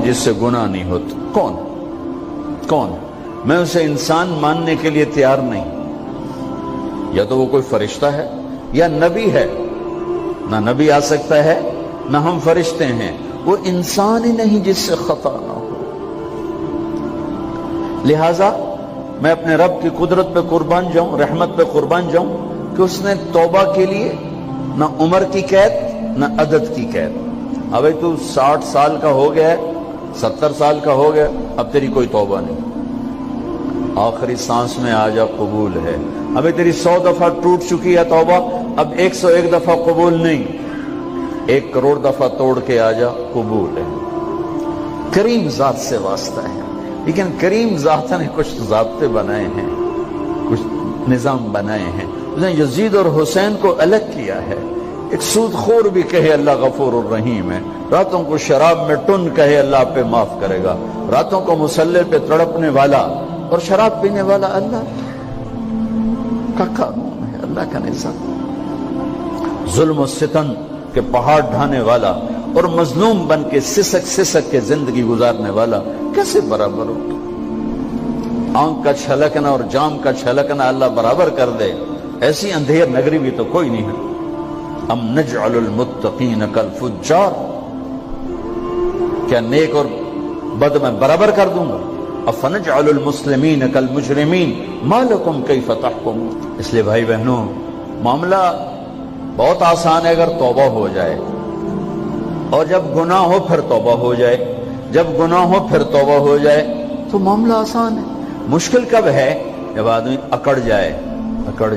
جس سے گناہ نہیں ہوتا؟ کون؟ میں اسے انسان ماننے کے لیے تیار نہیں. یا تو وہ کوئی فرشتہ ہے یا نبی ہے. نہ نبی آ سکتا ہے نہ ہم فرشتے ہیں. وہ انسان ہی نہیں جس سے خطا نہ ہو. لہذا میں اپنے رب کی قدرت پہ قربان جاؤں، رحمت پہ قربان جاؤں کہ اس نے توبہ کے لیے نہ عمر کی قید نہ عدد کی قید. ابھی تو 60 سال کا ہو گیا ہے، 70 سال کا ہو گیا، اب تیری کوئی توبہ نہیں. آخری سانس میں آ جا، قبول ہے. ابھی تیری 100 دفعہ ٹوٹ چکی ہے توبہ، اب 101 دفعہ قبول نہیں، 1 کروڑ دفعہ توڑ کے آ جا، قبول ہے. کریم ذات سے واسطہ ہے. لیکن کریم ذات نے کچھ ضابطے بنائے ہیں، کچھ نظام بنائے ہیں. اس نے یزید اور حسین کو الگ کیا ہے. ایک سود خور بھی کہے اللہ غفور الرحیم ہے، راتوں کو شراب میں ٹن کہے اللہ پہ معاف کرے گا. راتوں کو مصلی پہ تڑپنے والا اور شراب پینے والا اللہ کا قانون ہے، اللہ کا نظام. ظلم و ستم کے پہاڑ ڈھانے والا اور مظلوم بن کے سسک کے زندگی گزارنے والا کیسے برابر ہو؟ آنکھ کا چھلکنا اور جام کا چھلکنا اللہ برابر کر دے، ایسی اندھیر نگری بھی تو کوئی نہیں ہے. ام نجعل المتقین کالفجار، کیا نیک اور بد میں برابر کر دوں گا؟ افنجعل المسلمین کالمجرمین ما لکم کیف تحکمون. اس لیے بھائی بہنوں، معاملہ بہت آسان ہے اگر توبہ ہو جائے، اور جب گناہ ہو پھر توبہ ہو جائے. جب گناہ ہو پھر توبہ ہو جائے تو معاملہ آسان ہے. مشکل کب ہے؟ جب آدمی اکڑ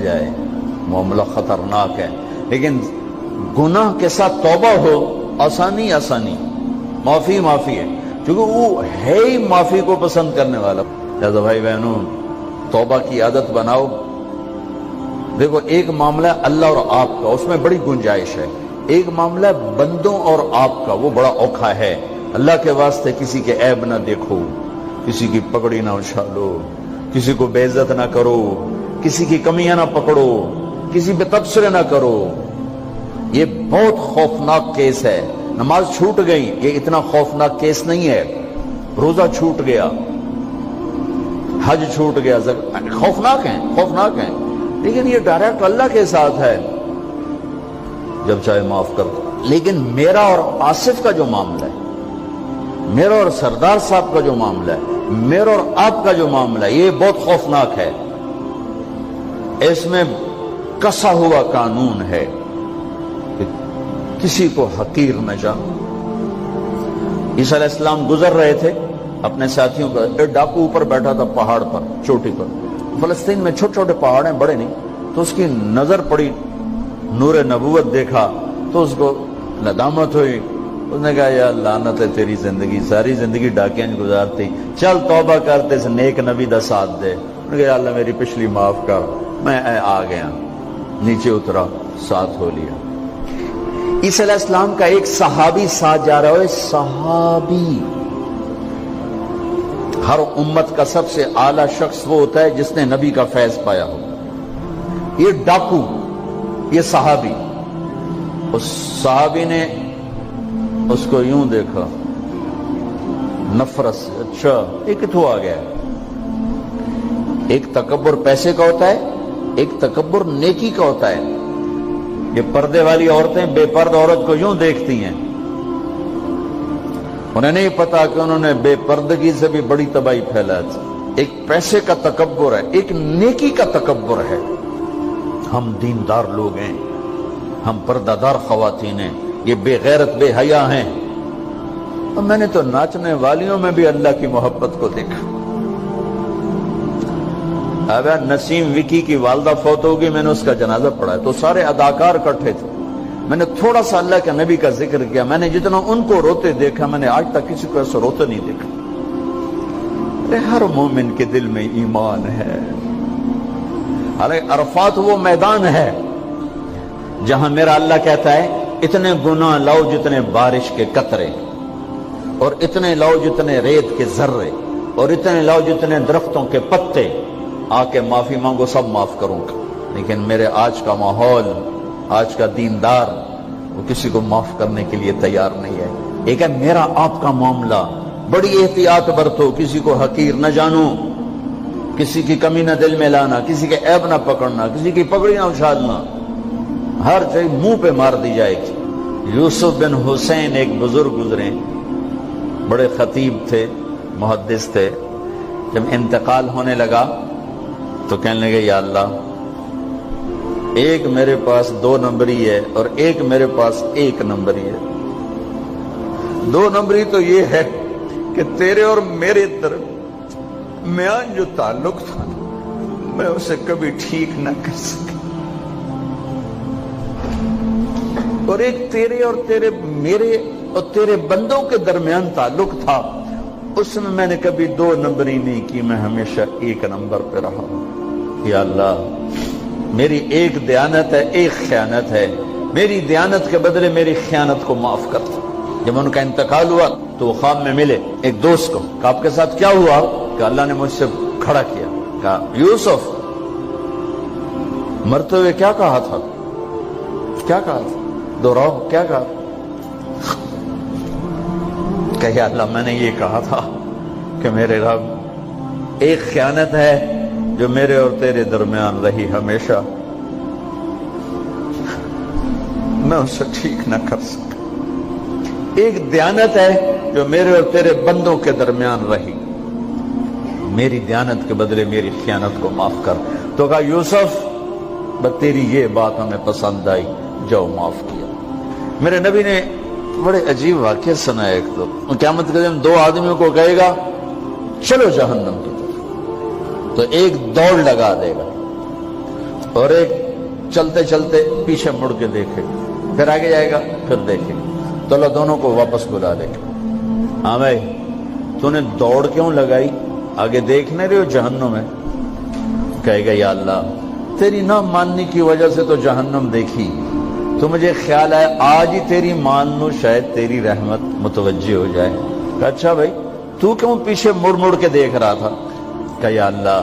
جائے، معاملہ خطرناک ہے. لیکن گناہ کے ساتھ توبہ ہو، آسانی، معافی ہے، کیونکہ وہ ہے ہی معافی کو پسند کرنے والا. لہذا بھائی بہنوں، توبہ کی عادت بناؤ. دیکھو، ایک معاملہ اللہ اور آپ کا، اس میں بڑی گنجائش ہے. ایک معاملہ بندوں اور آپ کا، وہ بڑا اوکھا ہے. اللہ کے واسطے کسی کے عیب نہ دیکھو، کسی کی پگڑی نہ اچھالو، کسی کو بے عزت نہ کرو، کسی کی کمیاں نہ پکڑو، کسی پہ تبصرے نہ کرو. یہ بہت خوفناک کیس ہے. نماز چھوٹ گئی، یہ اتنا خوفناک کیس نہیں ہے. روزہ چھوٹ گیا، حج چھوٹ گیا، خوفناک ہیں، لیکن یہ ڈائریکٹ اللہ کے ساتھ ہے، جب چاہے معاف کر دو. لیکن میرا اور آصف کا جو معاملہ ہے، میرا اور سردار صاحب کا جو معاملہ ہے، میرا اور آپ کا جو معاملہ ہے، یہ بہت خوفناک ہے. اس میں کسا ہوا قانون ہے کہ کسی کو حقیر نہ جانو. عیسیٰ علیہ السلام گزر رہے تھے اپنے ساتھیوں کا، ایک ڈاکو اوپر بیٹھا تھا پہاڑ پر، چوٹی پر. فلسطین میں چھوٹے چھوٹے پہاڑ ہیں، بڑے نہیں. تو اس کی نظر پڑی، نور نبوت دیکھا تو اس کو ندامت ہوئی. اس نے کہا یا لعنت ہے تیری زندگی، ساری زندگی ڈاکیاں گزارتی، چل توبہ کرتے سے نیک نبی دا ساتھ دے. انہوں نے کہا یا اللہ میری پچھلی معاف کر. میں آ گیا، نیچے اترا، ساتھ ہو لیا. عیسیٰ علیہ السلام کا ایک صحابی ساتھ جا رہا ہے. صحابی، ہر امت کا سب سے اعلیٰ شخص وہ ہوتا ہے جس نے نبی کا فیض پایا ہو. یہ ڈاکو، یہ صحابی. اس صحابی نے اس کو یوں دیکھا نفرت سے، اچھا یہ کتوں آ گیا. ایک تکبر پیسے کا ہوتا ہے، ایک تکبر نیکی کا ہوتا ہے. یہ پردے والی عورتیں بے پرد عورت کو یوں دیکھتی ہیں، انہیں نہیں پتا کہ انہوں نے بے پردگی سے بھی بڑی تباہی پھیلا تھی. ایک پیسے کا تکبر ہے، ایک نیکی کا تکبر ہے. ہم دیندار لوگ ہیں، ہم پردہ دار خواتین ہیں، یہ بے غیرت بے حیا ہیں. اور میں نے تو ناچنے والیوں میں بھی اللہ کی محبت کو دیکھا. اب نسیم وکی کی والدہ فوت ہوگی، میں نے اس کا جنازہ پڑھا تو سارے اداکار اکٹھے تھے. میں نے تھوڑا سا اللہ کے نبی کا ذکر کیا. میں نے جتنا ان کو روتے دیکھا، میں نے آج تک کسی کو ایسا روتے نہیں دیکھا. ہر مومن کے دل میں ایمان ہے. حالانکہ عرفات وہ میدان ہے جہاں میرا اللہ کہتا ہے اتنے گناہ لاؤ جتنے بارش کے قطرے، اور اتنے لاؤ جتنے ریت کے ذرے، اور اتنے لاؤ جتنے درختوں کے پتے، آ کے معافی مانگو، سب معاف کروں گا. لیکن میرے آج کا ماحول، آج کا دیندار، وہ کسی کو معاف کرنے کے لیے تیار نہیں ہے. ایک ہے میرا آپ کا معاملہ، بڑی احتیاط برتو، کسی کو حقیر نہ جانو، کسی کی کمی نہ دل میں لانا، کسی کے عیب نہ پکڑنا، کسی کی پگڑی نہ اچھالنا، ہر چیز منہ پہ مار دی جائے گی۔ یوسف بن حسین ایک بزرگ گزرے، بڑے خطیب تھے، محدث تھے۔ جب انتقال ہونے لگا تو کہنے لگے یا اللہ، ایک میرے پاس 2 نمبری ہے اور ایک میرے پاس 1 نمبری ہے۔ 2 نمبری تو یہ ہے کہ تیرے اور میرے درمیان جو تعلق تھا میں اسے کبھی ٹھیک نہ کر سکا، اور ایک تیرے اور میرے اور تیرے بندوں کے درمیان تعلق تھا، اس میں نے کبھی 2 نمبری نہیں کی، میں ہمیشہ 1 نمبر پہ رہا۔ یا اللہ، میری ایک دیانت ہے، ایک خیانت ہے، میری دیانت کے بدلے میری خیانت کو معاف کر دو۔ جب ان کا انتقال ہوا تو وہ خواب میں ملے ایک دوست کو، کہ آپ کے ساتھ کیا ہوا؟ کہ اللہ نے مجھ سے کھڑا کیا، کہا یوسف مرتے ہوئے کیا کہا تھا؟ کیا کہا تھا؟ دوہراؤ، کیا کہا؟ کہ یا اللہ، میں نے یہ کہا تھا کہ میرے رب، ایک خیانت ہے جو میرے اور تیرے درمیان رہی ہمیشہ، میں اسے ٹھیک نہ کر سکا۔ ایک دیانت ہے جو میرے اور تیرے بندوں کے درمیان رہی، میری دیانت کے بدلے میری خیانت کو معاف کر۔ تو کہا یوسف، بس تیری یہ بات ہمیں پسند آئی، جو معاف کیا۔ میرے نبی نے بڑے عجیب واقعہ سنایا۔ ایک تو قیامت کے دن 2 آدمیوں کو کہے گا چلو جہنم کی طرف، تو ایک دوڑ لگا دے گا اور ایک چلتے چلتے پیچھے مڑ کے دیکھے، پھر آگے جائے گا، پھر دیکھے، تو اللہ دونوں کو واپس بلا لے گا۔ ہاں بھائی، تو نے دوڑ کیوں لگائی؟ آگے دیکھ نہیں رہے ہو جہنم ہے؟ کہے گا یا اللہ، تیری نہ ماننے کی وجہ سے تو جہنم دیکھی، تو مجھے خیال ہے آج ہی تیری مان لوں، شاید تیری رحمت متوجہ ہو جائے۔ کہ اچھا بھائی، تو کیوں پیچھے مڑ مڑ کے دیکھ رہا تھا؟ کہ یا اللہ،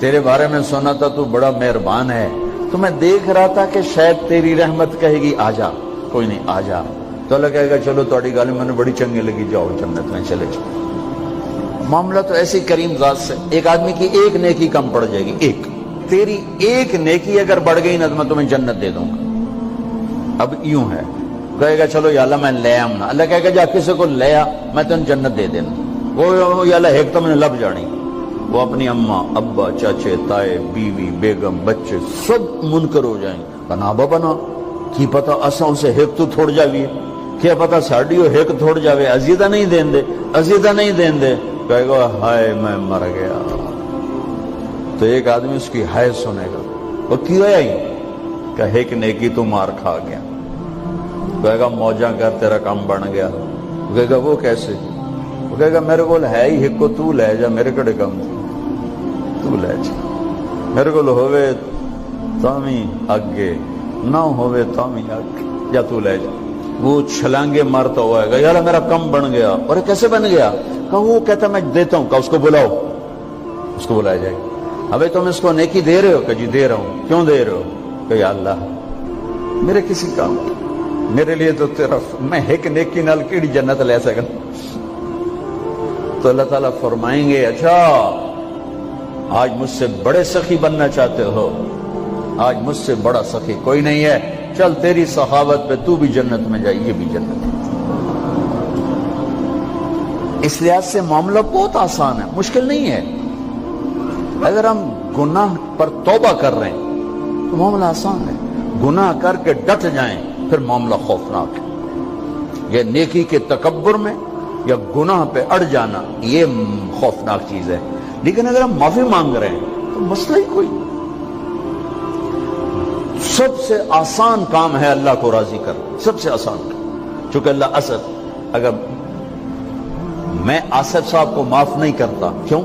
تیرے بارے میں سنا تھا تو بڑا مہربان ہے، تو میں دیکھ رہا تھا کہ شاید تیری رحمت کہے گی آ جا۔ کوئی نہیں، آ جا۔ تو اللہ کہے گا چلو تھوڑی گل میں نے بڑی چنگی لگی، جاؤ جنت میں چلے جاؤ۔ معاملہ تو ایسی کریم ذات سے، ایک آدمی کی ایک نیکی کم پڑ جائے گی، ایک تیری ایک نیکی اگر بڑھ گئی نا تو میں تمہیں جنت دے دوں گا۔ اب یوں ہے، کہے گا چلو یا اللہ میں لے آؤں نا، اللہ کہے گا جا کسی کو لے آ، میں تمہیں جنت دے دینا۔ وہ یا اللہ ایک تو میں نے لب جانی، وہ اپنی اماں، ابا، چاچے، تائے، بیوی، بیگم، بچے سب منکر ہو جائیں۔ بنا بنا کی پتہ اساں اسے ہیک تو تھوڑ جاویے، کیا پتہ ساڑی ہو ہیک تھوڑ جاوے، عزیزہ نہیں دین دے، عزیزہ نہیں دین دے۔ کہے گا ہائے میں مر گیا۔ تو ایک آدمی اس کی ہائے سنے گا، وہ کی ہویا ہی؟ کہے کہ نیکی تو مار کھا گیا۔ کہے گا موجاں کر، تیرا کام بن گیا۔ کہے گا وہ کیسے؟ وہ کہے گا میرے کو ہے ہی ایک کو، تو لے جا، میرے کڑے کم تو لے جا، میرے کو ہوئے تامی آگے، نہ ہوئے تامی آگے، جا تو لے جا۔ وہ چھلانگے مارتا ہوا ہے گا، یار میرا کم بن گیا۔ اور کیسے بن گیا؟ کہ وہ کہتا میں دیتا ہوں، کہ اس کو بلاؤ، اس کو بلایا جائے گا۔ ابھی تم اس کو نیکی دے رہے ہو؟ کہ جی دے رہا ہوں۔ کیوں دے رہے ہو؟ کہ یا اللہ میرے کسی کام، میرے لیے تو تیرا، میں ایک نیکی نال کیڑی جنت لے سکا۔ تو اللہ تعالیٰ فرمائیں گے اچھا آج مجھ سے بڑے سخی بننا چاہتے ہو؟ آج مجھ سے بڑا سخی کوئی نہیں ہے، چل تیری سخاوت پہ تو بھی جنت میں جائے، یہ بھی جنت ہے۔ اس لحاظ سے معاملہ بہت آسان ہے، مشکل نہیں ہے۔ اگر ہم گناہ پر توبہ کر رہے ہیں تو معاملہ آسان ہے، گناہ کر کے ڈٹ جائیں پھر معاملہ خوفناک ہے۔ یہ نیکی کے تکبر میں یا گناہ پہ اڑ جانا یہ خوفناک چیز ہے۔ لیکن اگر ہم معافی مانگ رہے ہیں تو مسئلہ ہی کوئی، سب سے آسان کام ہے اللہ کو راضی کر، سب سے آسان کام۔ چونکہ اللہ اسد، اگر میں آصف صاحب کو معاف نہیں کرتا، کیوں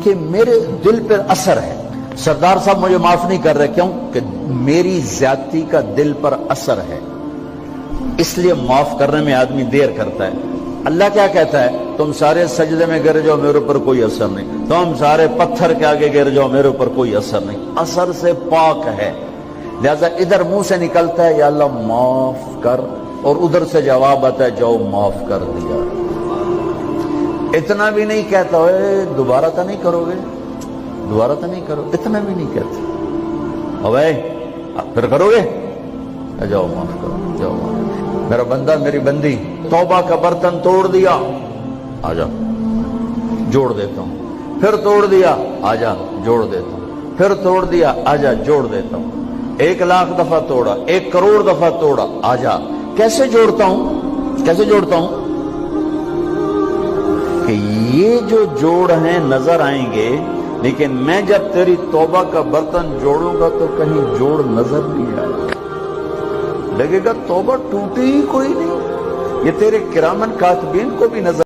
کہ میرے دل پر اثر ہے، سردار صاحب مجھے معاف نہیں کر رہے، کیوں کہ میری زیادتی کا دل پر اثر ہے، اس لیے معاف کرنے میں آدمی دیر کرتا ہے۔ اللہ کیا کہتا ہے؟ تم سارے سجدے میں گر جاؤ، میرے اوپر کوئی اثر نہیں، تم سارے پتھر کے آگے گر جاؤ، میرے اوپر کوئی اثر نہیں، اثر سے پاک ہے۔ لہذا ادھر منہ سے نکلتا ہے یا اللہ معاف کر، اور ادھر سے جواب آتا ہے جاؤ معاف کر دیا۔ اتنا بھی نہیں کہتا ہوئے دوبارہ تو نہیں کرو گے، دوبارہ تو نہیں کرو، اتنا بھی نہیں کہتا اوے پھر کرو گے، جاؤ معاف کرو، جاؤ معاف، میرا بندہ میری بندی توبہ کا برتن توڑ دیا، آ جا جوڑ دیتا ہوں، پھر توڑ دیا، آ جا جوڑ دیتا ہوں، پھر توڑ دیا، آ جا جوڑ دیتا ہوں، 1,00,000 دفعہ توڑا، 1 کروڑ دفعہ توڑا، آ جا، کیسے جوڑتا ہوں، کیسے جوڑتا ہوں کہ یہ جو جوڑ ہیں نظر آئیں گے، لیکن میں جب تیری توبہ کا برتن جوڑوں گا تو کہیں جوڑ نظر نہیں آئے گا، لگے گا توبہ ٹوٹی ہی کوئی نہیں، یہ تیرے کرامن کاتبین کو بھی نظر